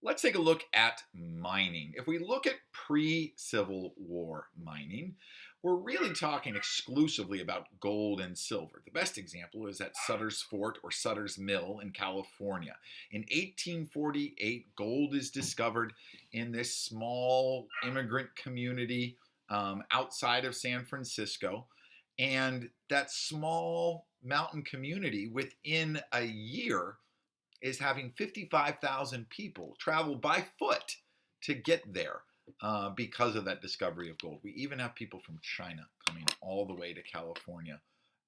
Let's take a look at mining. If we look at pre-Civil War mining, we're really talking exclusively about gold and silver. The best example is at Sutter's Fort or Sutter's Mill in California. In 1848, gold is discovered in this small immigrant community outside of San Francisco. And that small mountain community, within a year, is having 55,000 people travel by foot to get there because of that discovery of gold. We even have people from China coming all the way to California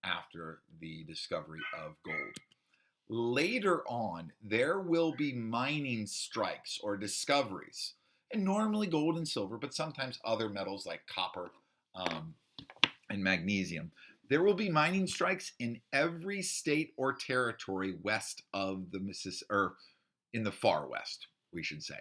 after the discovery of gold. Later on, there will be mining strikes or discoveries, and normally gold and silver, but sometimes other metals like copper and magnesium. There will be mining strikes in every state or territory west of the Mississippi, or in the far west, we should say.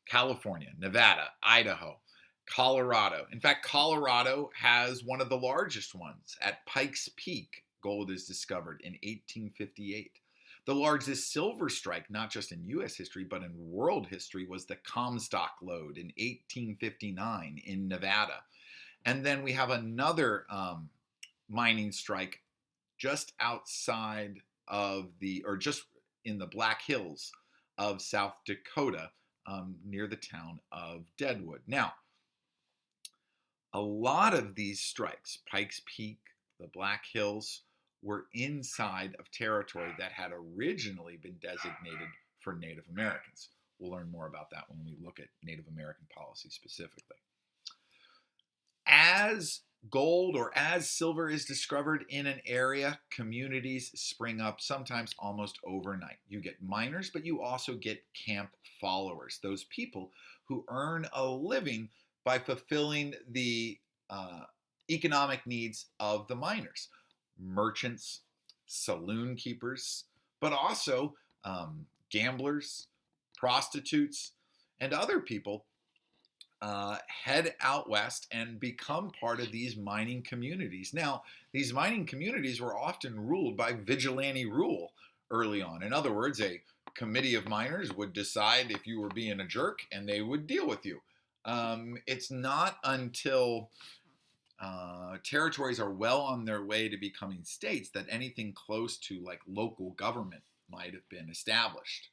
California, Nevada, Idaho, Colorado. In fact, Colorado has one of the largest ones. At Pikes Peak, gold is discovered in 1858. The largest silver strike, not just in U.S. history, but in world history, was the Comstock lode in 1859 in Nevada. And then we have another mining strike just outside of or just in the Black Hills of South Dakota, near the town of Deadwood. Now, a lot of these strikes, Pikes Peak, the Black Hills, were inside of territory that had originally been designated for Native Americans. We'll learn more about that when we look at Native American policy specifically. As gold or as silver is discovered in an area, communities spring up sometimes almost overnight. You get miners, but you also get camp followers, those people who earn a living by fulfilling the economic needs of the miners. Merchants, saloon keepers, but also gamblers, prostitutes, and other people head out west and become part of these mining communities. Now, these mining communities were often ruled by vigilante rule early on. In other words, a committee of miners would decide if you were being a jerk and they would deal with you. It's not until territories are well on their way to becoming states that anything close to like local government might have been established.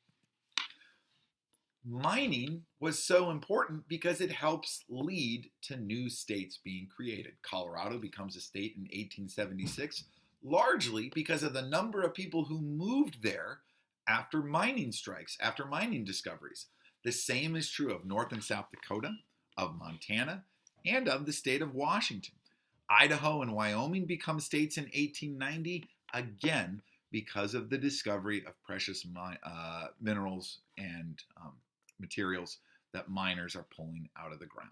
Mining was so important because it helps lead to new states being created. Colorado becomes a state in 1876, largely because of the number of people who moved there after mining strikes, after mining discoveries. The same is true of North and South Dakota, of Montana, and of the state of Washington. Idaho and Wyoming become states in 1890, again, because of the discovery of precious minerals and materials that miners are pulling out of the ground.